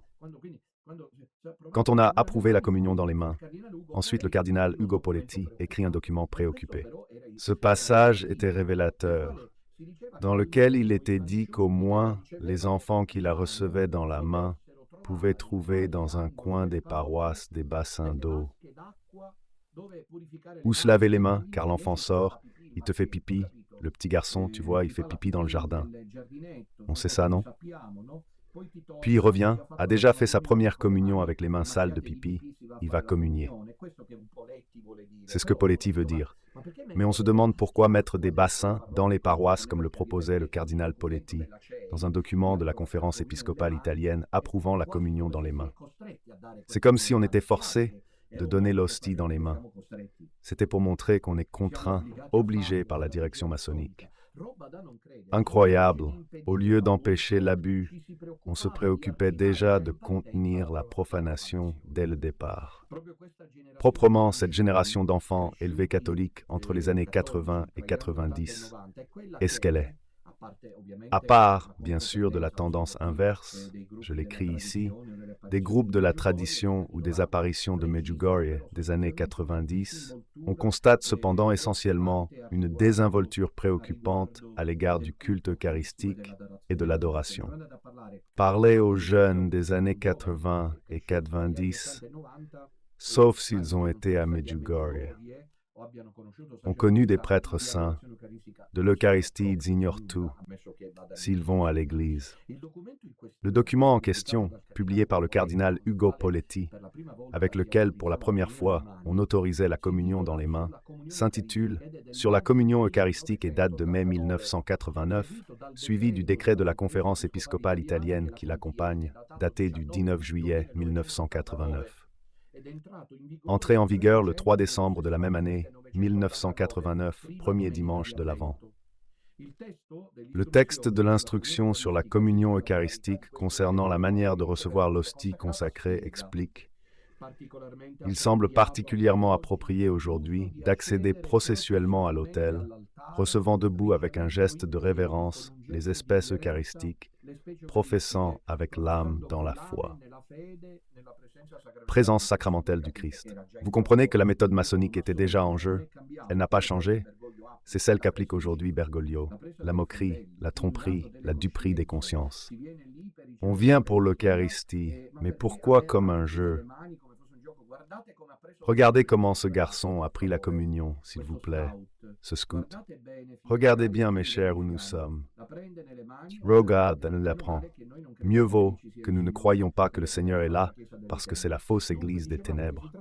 Quand on a approuvé la communion dans les mains, ensuite le cardinal Ugo Poletti écrit un document préoccupé. Ce passage était révélateur, dans lequel il était dit qu'au moins les enfants qui la recevaient dans la main pouvaient trouver dans un coin des paroisses des bassins d'eau. Où se laver les mains, car l'enfant sort, il te fait pipi, le petit garçon, tu vois, il fait pipi dans le jardin. On sait ça, non? Puis il revient, a déjà fait sa première communion avec les mains sales de pipi, il va communier. C'est ce que Poletti veut dire. Mais on se demande pourquoi mettre des bassins dans les paroisses comme le proposait le cardinal Poletti, dans un document de la conférence épiscopale italienne approuvant la communion dans les mains. C'est comme si on était forcé de donner l'hostie dans les mains. C'était pour montrer qu'on est contraint, obligé par la direction maçonnique. Incroyable, au lieu d'empêcher l'abus, on se préoccupait déjà de contenir la profanation dès le départ. Proprement, cette génération d'enfants élevés catholiques entre les années 80 et 90 est ce qu'elle est. À part, bien sûr, de la tendance inverse, je l'écris ici, des groupes de la tradition ou des apparitions de Medjugorje des années 90, on constate cependant essentiellement une désinvolture préoccupante à l'égard du culte eucharistique et de l'adoration. Parlez aux jeunes des années 80 et 90, sauf s'ils ont été à Medjugorje. ont connu des prêtres saints. De l'Eucharistie, ils ignorent tout, s'ils vont à l'Église. Le document en question, publié par le cardinal Ugo Poletti, avec lequel, pour la première fois, on autorisait la communion dans les mains, s'intitule « Sur la communion eucharistique » et date de mai 1989, suivi du décret de la conférence épiscopale italienne qui l'accompagne, daté du 19 juillet 1989. Entré en vigueur le 3 décembre de la même année, 1989, premier dimanche de l'Avent. Le texte de l'instruction sur la communion eucharistique concernant la manière de recevoir l'hostie consacrée explique: il semble particulièrement approprié aujourd'hui d'accéder processuellement à l'autel, recevant debout avec un geste de révérence les espèces eucharistiques, professant avec l'âme dans la foi. Présence sacramentelle du Christ. Vous comprenez que la méthode maçonnique était déjà en jeu? Elle n'a pas changé? C'est celle qu'applique aujourd'hui Bergoglio, la moquerie, la tromperie, la duperie des consciences. On vient pour l'Eucharistie, mais pourquoi comme un jeu? Regardez comment ce garçon a pris la communion, s'il vous plaît, ce scout. Regardez bien, mes chers, où nous sommes. Regarde, elle l'apprend. Mieux vaut que nous ne croyions pas que le Seigneur est là, parce que c'est la fausse église des ténèbres.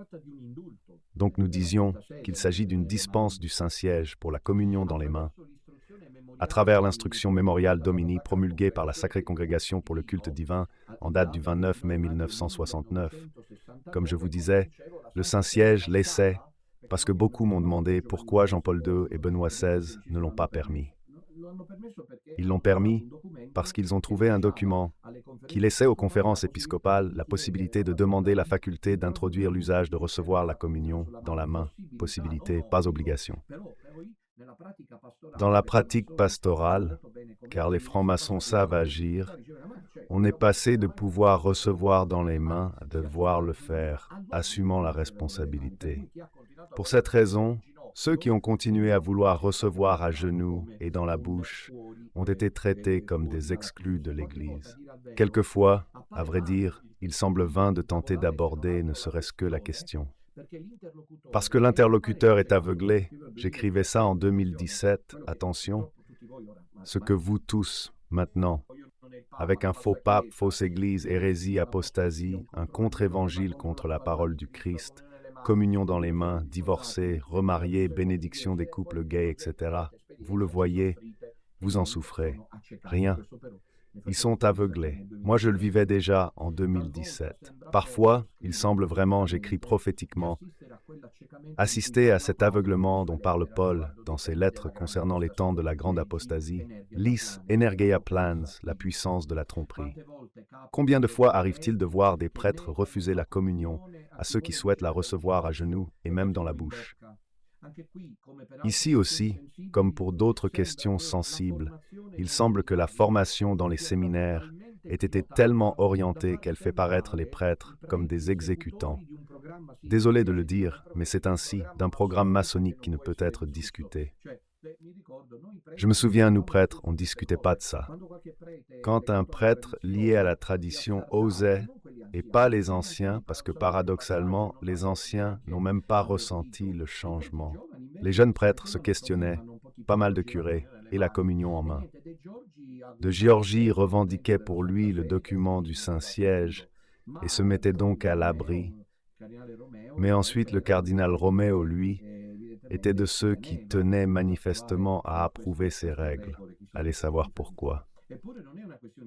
Donc nous disions qu'il s'agit d'une dispense du Saint-Siège pour la communion dans les mains, à travers l'instruction mémoriale Domini promulguée par la Sacrée Congrégation pour le culte divin en date du 29 mai 1969. Comme je vous disais, le Saint-Siège laissait, parce que beaucoup m'ont demandé pourquoi Jean-Paul II et Benoît XVI ne l'ont pas permis. Ils l'ont permis parce qu'ils ont trouvé un document qui laissait aux conférences épiscopales la possibilité de demander la faculté d'introduire l'usage de recevoir la communion dans la main, possibilité, pas obligation. Dans la pratique pastorale, car les francs-maçons savent agir, on est passé de pouvoir recevoir dans les mains à devoir le faire, assumant la responsabilité. Pour cette raison, ceux qui ont continué à vouloir recevoir à genoux et dans la bouche ont été traités comme des exclus de l'Église. Quelquefois, à vrai dire, il semble vain de tenter d'aborder ne serait-ce que la question. Parce que l'interlocuteur est aveuglé, j'écrivais ça en 2017, attention, ce que vous tous, maintenant, avec un faux pape, fausse église, hérésie, apostasie, un contre-évangile contre la parole du Christ, communion dans les mains, divorcés, remariés, bénédiction des couples gays, etc. Vous le voyez, vous en souffrez. Rien. Ils sont aveuglés. Moi, je le vivais déjà en 2017. Parfois, il semble vraiment, j'écris prophétiquement, assister à cet aveuglement dont parle Paul dans ses lettres concernant les temps de la grande apostasie, lis energeia plans, la puissance de la tromperie. Combien de fois arrive-t-il de voir des prêtres refuser la communion à ceux qui souhaitent la recevoir à genoux et même dans la bouche? Ici aussi, comme pour d'autres questions sensibles, il semble que la formation dans les séminaires ait été tellement orientée qu'elle fait paraître les prêtres comme des exécutants. Désolé de le dire, mais c'est ainsi, d'un programme maçonnique qui ne peut être discuté. Je me souviens, nous prêtres, on ne discutait pas de ça. Quand un prêtre lié à la tradition osait, et pas les anciens, parce que paradoxalement, les anciens n'ont même pas ressenti le changement. Les jeunes prêtres se questionnaient, pas mal de curés, et la communion en main. De Giorgi revendiquait pour lui le document du Saint-Siège et se mettait donc à l'abri. Mais ensuite, le cardinal Romeo, lui, était de ceux qui tenaient manifestement à approuver ces règles. Allez savoir pourquoi.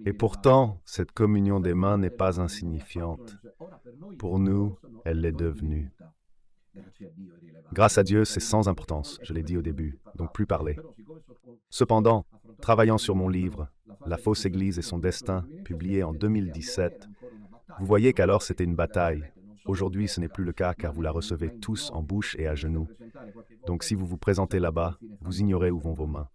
Et pourtant, cette communion des mains n'est pas insignifiante. Pour nous, elle l'est devenue. Grâce à Dieu, c'est sans importance, je l'ai dit au début, donc plus parler. Cependant, travaillant sur mon livre, La fausse Église et son destin, publié en 2017, vous voyez qu'alors c'était une bataille. Aujourd'hui, ce n'est plus le cas car vous la recevez tous en bouche et à genoux. Donc si vous vous présentez là-bas, vous ignorez où vont vos mains.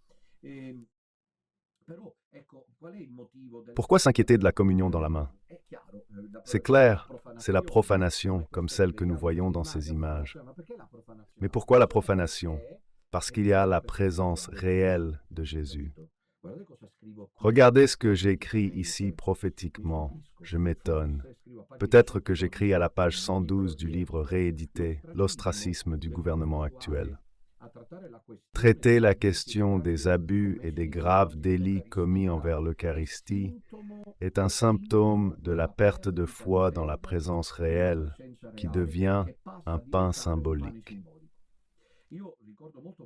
Pourquoi s'inquiéter de la communion dans la main? C'est clair, c'est la profanation, comme celle que nous voyons dans ces images. Mais pourquoi la profanation? Parce qu'il y a la présence réelle de Jésus. Regardez ce que j'écris ici prophétiquement, je m'étonne. Peut-être que j'écris à la page 112 du livre réédité, L'ostracisme du gouvernement actuel. Traiter la question des abus et des graves délits commis envers l'Eucharistie est un symptôme de la perte de foi dans la présence réelle qui devient un pain symbolique.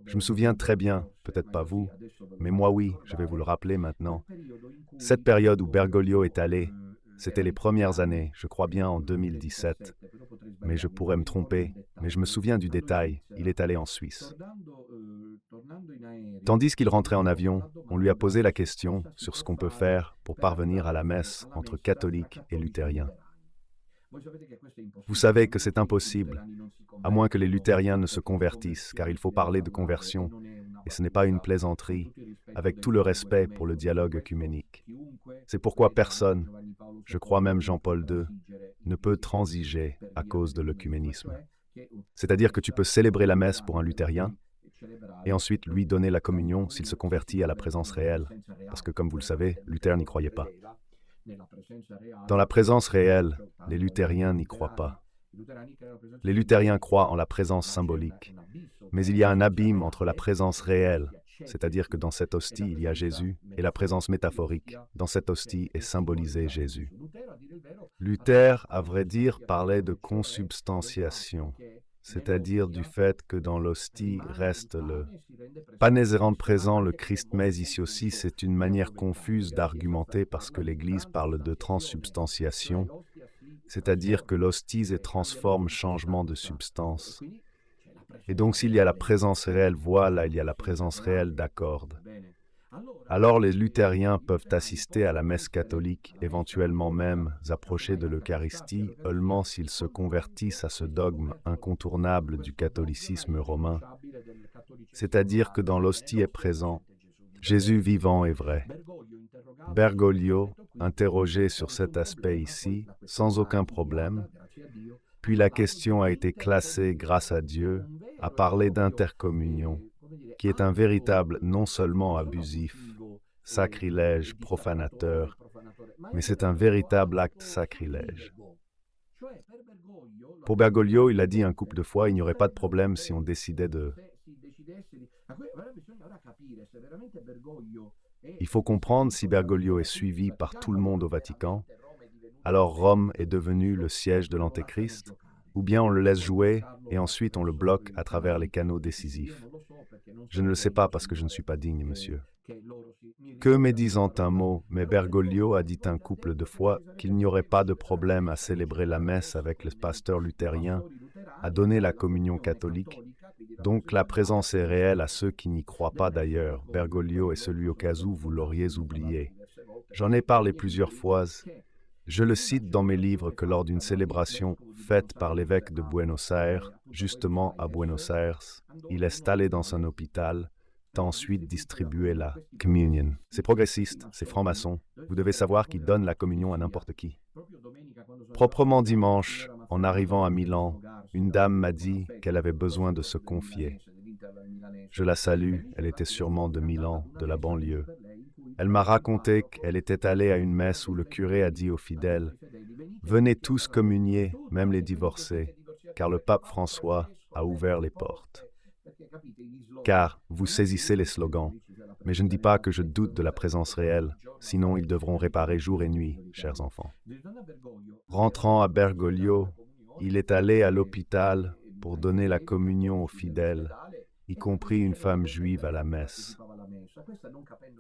Je me souviens très bien, peut-être pas vous, mais moi oui, je vais vous le rappeler maintenant. Cette période où Bergoglio est allé, c'était les premières années, je crois bien en 2017, mais je pourrais me tromper, mais je me souviens du détail, il est allé en Suisse. Tandis qu'il rentrait en avion, on lui a posé la question sur ce qu'on peut faire pour parvenir à la messe entre catholiques et luthériens. Vous savez que c'est impossible, à moins que les luthériens ne se convertissent, car il faut parler de conversion, et ce n'est pas une plaisanterie, avec tout le respect pour le dialogue œcuménique. C'est pourquoi personne, je crois même Jean-Paul II, ne peut transiger à cause de l'œcuménisme. C'est-à-dire que tu peux célébrer la messe pour un luthérien, et ensuite lui donner la communion s'il se convertit à la présence réelle, parce que comme vous le savez, Luther n'y croyait pas. Dans la présence réelle, les luthériens n'y croient pas. Les luthériens croient en la présence symbolique. Mais il y a un abîme entre la présence réelle, c'est-à-dire que dans cette hostie il y a Jésus, et la présence métaphorique, dans cette hostie est symbolisé Jésus. Luther, à vrai dire, parlait de consubstantiation, c'est-à-dire du fait que dans l'hostie reste le panès rend présent le Christ, mais ici aussi c'est une manière confuse d'argumenter parce que l'Église parle de transsubstantiation, c'est-à-dire que l'hostie est transforme changement de substance. Et donc s'il y a la présence réelle, voilà, il y a la présence réelle d'accord. Alors les luthériens peuvent assister à la messe catholique, éventuellement même approcher de l'Eucharistie, seulement s'ils se convertissent à ce dogme incontournable du catholicisme romain, c'est-à-dire que dans l'hostie est présent Jésus vivant et vrai. Bergoglio, interrogé sur cet aspect ici, sans aucun problème, puis la question a été classée grâce à Dieu, à parler d'intercommunion, qui est un véritable non seulement abusif, sacrilège, profanateur, mais c'est un véritable acte sacrilège. Pour Bergoglio, il a dit un couple de fois, il n'y aurait pas de problème si on décidait de... Il faut comprendre si Bergoglio est suivi par tout le monde au Vatican, alors Rome est devenu le siège de l'Antéchrist, ou bien on le laisse jouer et ensuite on le bloque à travers les canaux décisifs. Je ne le sais pas parce que je ne suis pas digne, monsieur. Que médisant un mot, mais Bergoglio a dit un couple de fois qu'il n'y aurait pas de problème à célébrer la messe avec le pasteur luthérien, à donner la communion catholique. Donc la présence est réelle à ceux qui n'y croient pas d'ailleurs. Bergoglio est celui au cas où vous l'auriez oublié. J'en ai parlé plusieurs fois. Je le cite dans mes livres que lors d'une célébration faite par l'évêque de Buenos Aires, justement à Buenos Aires, il est allé dans un hôpital, t'a ensuite distribué la communion. C'est progressiste, c'est franc-maçon. Vous devez savoir qu'il donne la communion à n'importe qui. Proprement dimanche, en arrivant à Milan, une dame m'a dit qu'elle avait besoin de se confier. Je la salue, elle était sûrement de Milan, de la banlieue. Elle m'a raconté qu'elle était allée à une messe où le curé a dit aux fidèles « Venez tous communier, même les divorcés, car le pape François a ouvert les portes. » Car vous saisissez les slogans, mais je ne dis pas que je doute de la présence réelle, sinon ils devront réparer jour et nuit, chers enfants. Rentrant à Bergoglio, il est allé à l'hôpital pour donner la communion aux fidèles, y compris une femme juive à la messe.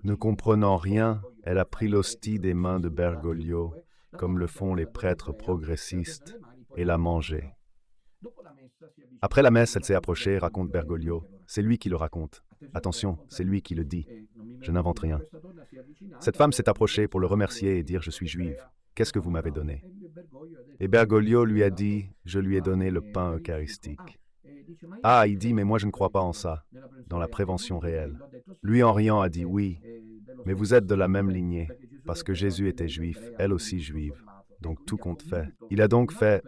Ne comprenant rien, elle a pris l'hostie des mains de Bergoglio, comme le font les prêtres progressistes, et l'a mangée. Après la messe, elle s'est approchée, raconte Bergoglio. C'est lui qui le raconte. Attention, c'est lui qui le dit. Je n'invente rien. Cette femme s'est approchée pour le remercier et dire « Je suis juive. Qu'est-ce que vous m'avez donné ?» Et Bergoglio lui a dit « Je lui ai donné le pain eucharistique. » Ah, il dit « Mais moi je ne crois pas en ça, dans la prévention réelle. » Lui en riant a dit « Oui, mais vous êtes de la même lignée, parce que Jésus était juif, elle aussi juive. Donc tout compte fait. » Il a donc fait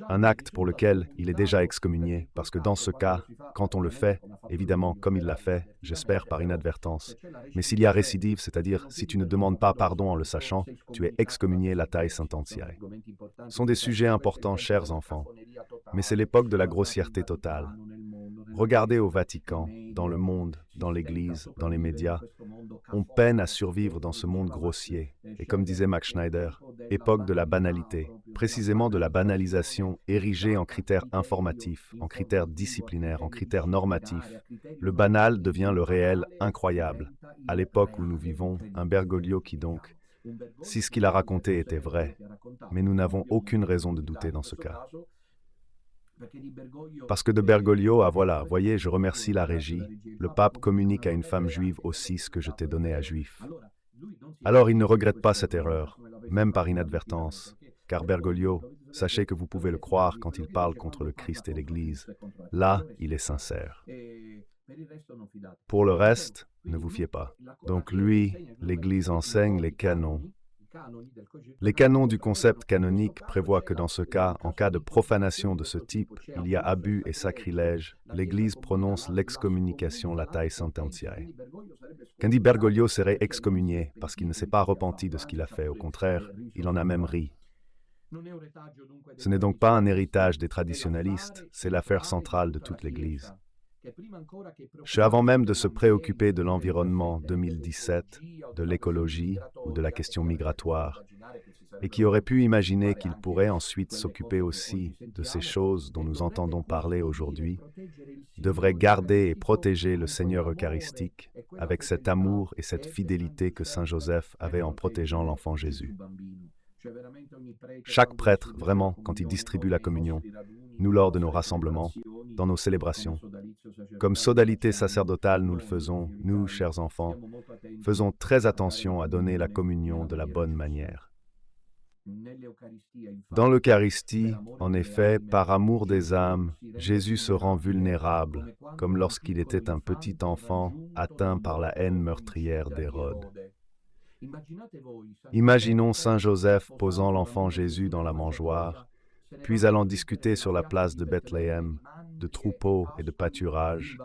un acte pour lequel il est déjà excommunié, parce que dans ce cas, quand on le fait, évidemment, comme il l'a fait, j'espère par inadvertance, mais s'il y a récidive, c'est-à-dire si tu ne demandes pas pardon en le sachant, tu es excommunié latae sententiae. Ce sont des sujets importants, chers enfants, mais c'est l'époque de la grossièreté totale. Regardez au Vatican, dans le monde, dans l'Église, dans les médias. On peine à survivre dans ce monde grossier. Et comme disait Max Schneider, époque de la banalité, précisément de la banalisation érigée en critères informatifs, en critères disciplinaires, en critères normatifs. Le banal devient le réel incroyable. À l'époque où nous vivons, un Bergoglio qui donc, si ce qu'il a raconté était vrai, mais nous n'avons aucune raison de douter dans ce cas. Parce que de Bergoglio à voilà, voyez, je remercie la régie, le pape communique à une femme juive aussi ce que je t'ai donné à juif. Alors il ne regrette pas cette erreur, même par inadvertance, car Bergoglio, sachez que vous pouvez le croire quand il parle contre le Christ et l'Église. Là, il est sincère. Pour le reste, ne vous fiez pas. Donc lui, l'Église enseigne les canons. Les canons du concept canonique prévoient que dans ce cas, en cas de profanation de ce type, il y a abus et sacrilège, l'Église prononce l'excommunication latae sententiae. Quindi Bergoglio serait excommunié parce qu'il ne s'est pas repenti de ce qu'il a fait, au contraire, il en a même ri. Ce n'est donc pas un héritage des traditionalistes, c'est l'affaire centrale de toute l'Église. Avant même de se préoccuper de l'environnement 2017, de l'écologie ou de la question migratoire, et qui aurait pu imaginer qu'il pourrait ensuite s'occuper aussi de ces choses dont nous entendons parler aujourd'hui, devrait garder et protéger le Seigneur eucharistique avec cet amour et cette fidélité que Saint Joseph avait en protégeant l'enfant Jésus. Chaque prêtre, vraiment, quand il distribue la communion, nous lors de nos rassemblements, dans nos célébrations, comme sodalité sacerdotale nous le faisons, nous, chers enfants, faisons très attention à donner la communion de la bonne manière. Dans l'Eucharistie, en effet, par amour des âmes, Jésus se rend vulnérable, comme lorsqu'il était un petit enfant atteint par la haine meurtrière d'Hérode. Imaginons Saint Joseph posant l'enfant Jésus dans la mangeoire, puis allant discuter sur la place de Bethléem, de troupeaux et de pâturages,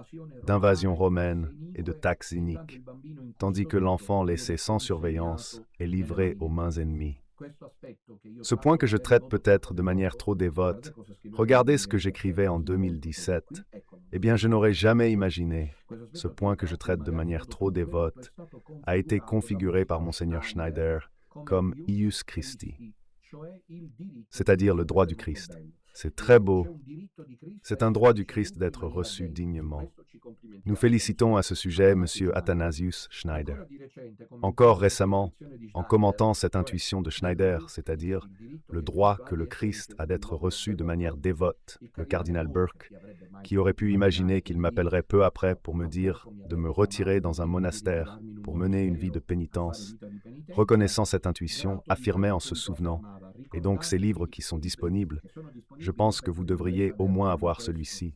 d'invasion romaine et de taxes iniques, tandis que l'enfant laissé sans surveillance est livré aux mains ennemies. Ce point que je traite peut-être de manière trop dévote, regardez ce que j'écrivais en 2017. Eh bien, je n'aurais jamais imaginé, ce point que je traite de manière trop dévote, a été configuré par Monseigneur Schneider comme ius Christi, c'est-à-dire le droit du Christ. C'est très beau. C'est un droit du Christ d'être reçu dignement. Nous félicitons à ce sujet M. Athanasius Schneider. Encore récemment, en commentant cette intuition de Schneider, c'est-à-dire le droit que le Christ a d'être reçu de manière dévote, le cardinal Burke, qui aurait pu imaginer qu'il m'appellerait peu après pour me dire de me retirer dans un monastère pour mener une vie de pénitence, reconnaissant cette intuition, affirmait en se souvenant, et donc ces livres qui sont disponibles, je pense que vous devriez au moins avoir celui-ci,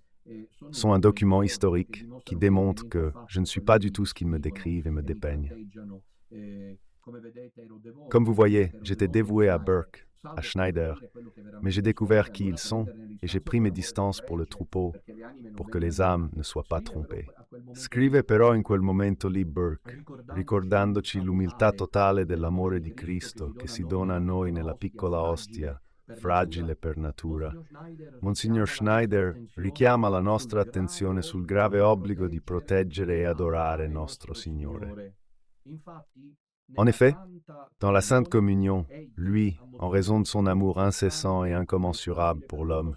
sont un document historique qui démontre que je ne suis pas du tout ce qu'ils me décrivent et me dépeignent. Comme vous voyez, j'étais dévoué à Burke, à Schneider, mais j'ai découvert qui ils sont et j'ai pris mes distances pour le troupeau, pour que les âmes ne soient pas trompées. Scrive però in quel momento lì Burke, ricordandoci l'umiltà totale dell'amore di Cristo che si dona a noi nella piccola ostia, fragile per natura. Monsignor Schneider richiama la nostra attenzione sul grave obbligo di proteggere e adorare nostro Signore. En effet, dans la Sainte Communion, lui, en raison de son amour incessant et incommensurable pour l'homme,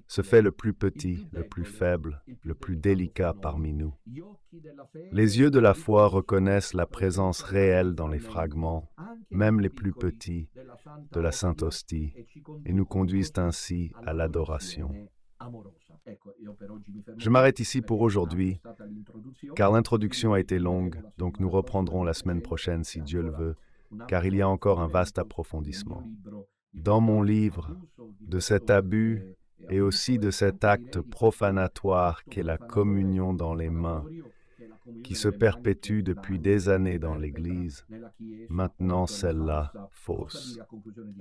se fait le plus petit, le plus faible, le plus délicat parmi nous. Les yeux de la foi reconnaissent la présence réelle dans les fragments, même les plus petits, de la Sainte Hostie, et nous conduisent ainsi à l'adoration. Je m'arrête ici pour aujourd'hui, car l'introduction a été longue, donc nous reprendrons la semaine prochaine si Dieu le veut, car il y a encore un vaste approfondissement. Dans mon livre, de cet abus et aussi de cet acte profanatoire qu'est la communion dans les mains, qui se perpétue depuis des années dans l'Église, maintenant celle-là fausse.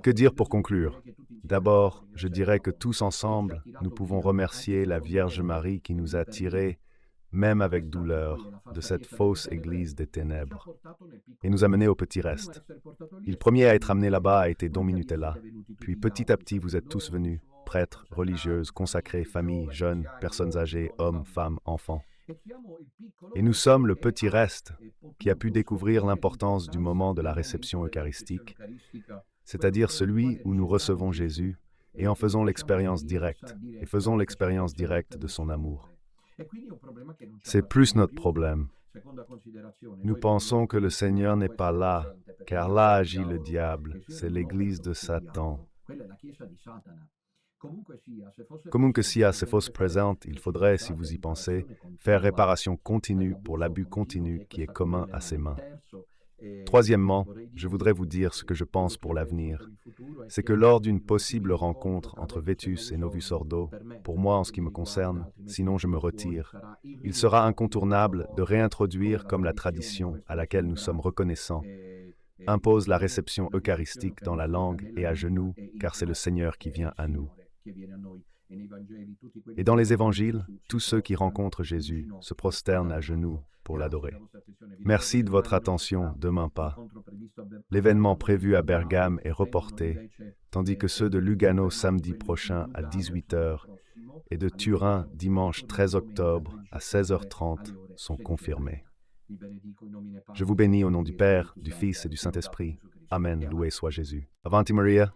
Que dire pour conclure? D'abord, je dirais que tous ensemble, nous pouvons remercier la Vierge Marie qui nous a tirés, même avec douleur, de cette fausse Église des ténèbres, et nous a menés au petit reste. Le premier à être amené là-bas a été Don Minutella, puis petit à petit vous êtes tous venus, prêtres, religieuses, consacrés, familles, jeunes, personnes âgées, hommes, femmes, enfants. Et nous sommes le petit reste qui a pu découvrir l'importance du moment de la réception eucharistique, c'est-à-dire celui où nous recevons Jésus et en faisons l'expérience directe, et faisons l'expérience directe de son amour. C'est plus notre problème. Nous pensons que le Seigneur n'est pas là, car là agit le diable, c'est l'église de Satan. Comunque sia, se fosse présente, il faudrait, si vous y pensez, faire réparation continue pour l'abus continu qui est commun à ses mains. Troisièmement, je voudrais vous dire ce que je pense pour l'avenir. C'est que lors d'une possible rencontre entre Vetus et Novus Ordo, pour moi en ce qui me concerne, sinon je me retire, il sera incontournable de réintroduire comme la tradition à laquelle nous sommes reconnaissants, impose la réception eucharistique dans la langue et à genoux, car c'est le Seigneur qui vient à nous. Et dans les évangiles, tous ceux qui rencontrent Jésus se prosternent à genoux pour l'adorer. Merci de votre attention, demain pas. L'événement prévu à Bergame est reporté, tandis que ceux de Lugano samedi prochain à 18h et de Turin dimanche 13 octobre à 16h30 sont confirmés. Je vous bénis au nom du Père, du Fils et du Saint-Esprit. Amen, loué soit Jésus. Avanti Maria.